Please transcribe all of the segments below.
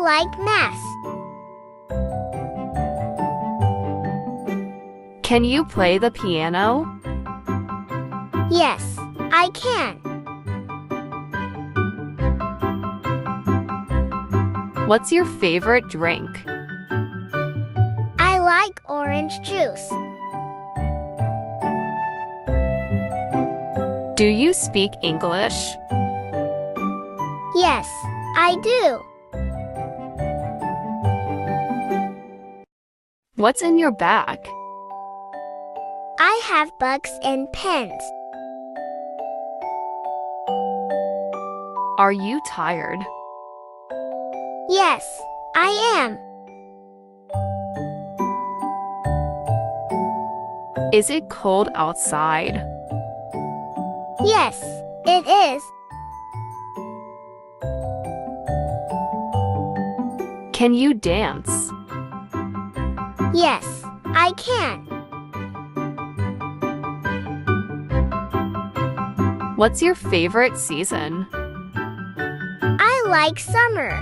like math. Can you play the piano? Yes, I can. What's your favorite drink? I like orange juice. Do you speak English? Yes, I do. What's in your bag? I have books and pens. Are you tired? Yes, I am. Is it cold outside? Yes, it is. Can you dance? Yes, I can. What's your favorite season? I like summer.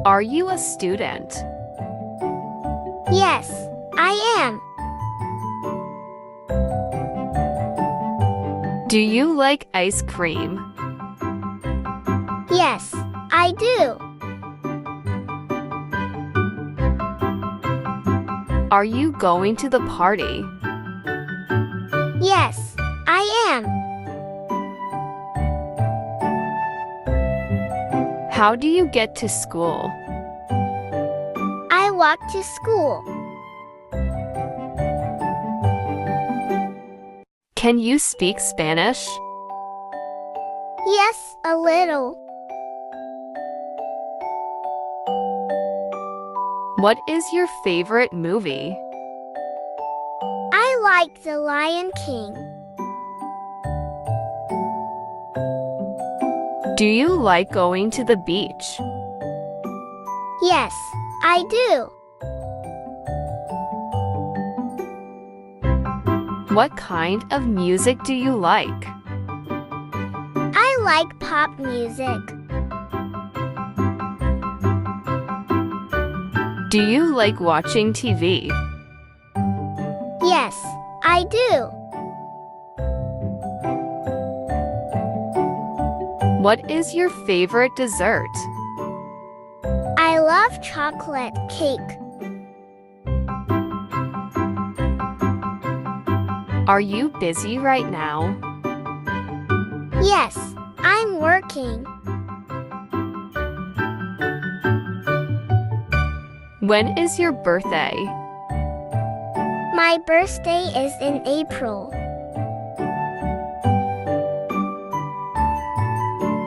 Are you a student? Yes, I am. Do you like ice cream? Yes, I do. Are you going to the party? Yes, I am. How do you get to school? I walk to school. Can you speak Spanish? Yes, a little. What is your favorite movie? I like The Lion King. Do you like going to the beach? Yes, I do. What kind of music do you like? I like pop music. Do you like watching TV? Yes, I do. What is your favorite dessert? I love chocolate cake. Are you busy right now? Yes, I'm working. When is your birthday? My birthday is in April.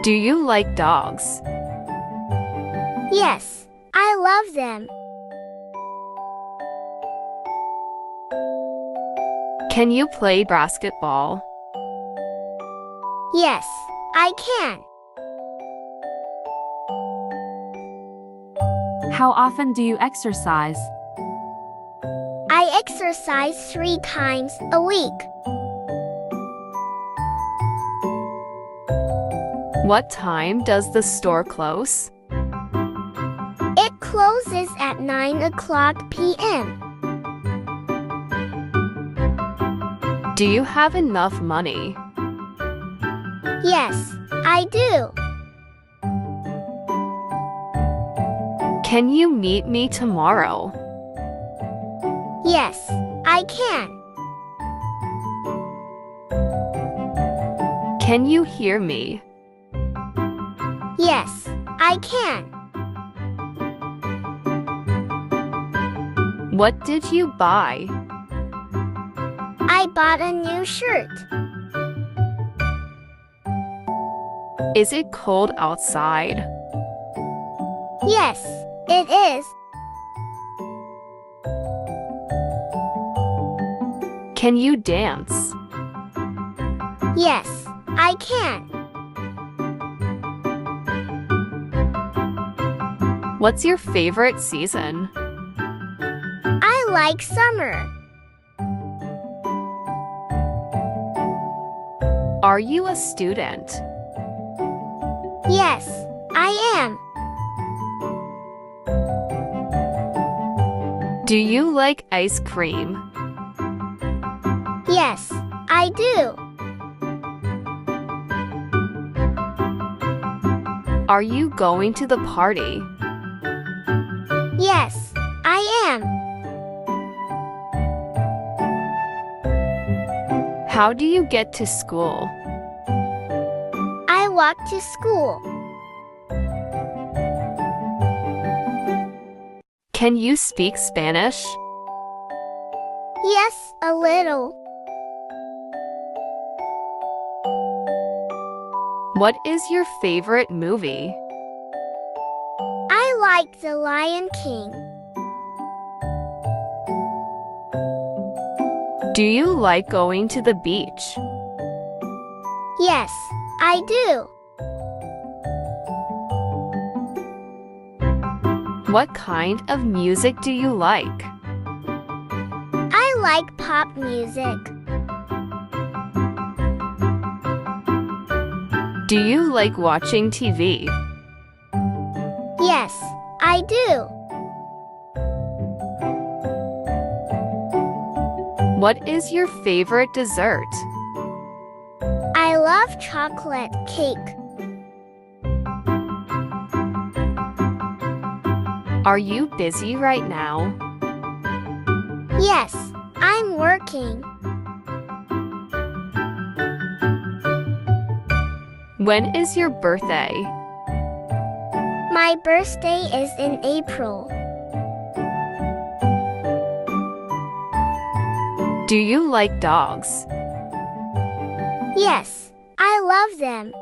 Do you like dogs? Yes, I love them. Can you play basketball? Yes, I can. How often do you exercise? I exercise 3 times a week. What time does the store close? It closes at 9 p.m. Do you have enough money? Yes, I do. Can you meet me tomorrow? Yes, I can. Can you hear me? Yes, I can. What did you buy? I bought a new shirt. Is it cold outside? Yes, it is. Can you dance? Yes, I can. What's your favorite season? I like summer. Are you a student? Yes, I am. Do you like ice cream? Yes, I do. Are you going to the party? Yes, I am. How do you get to school? I walk to school. Can you speak Spanish? Yes, a little. What is your favorite movie? I like The Lion King. Do you like going to the beach? Yes, I do. What kind of music do you like? I like pop music. Do you like watching TV? Yes, I do. What is your favorite dessert? I love chocolate cake. Are you busy right now? Yes, I'm working. When is your birthday? My birthday is in April. Do you like dogs? Yes, I love them.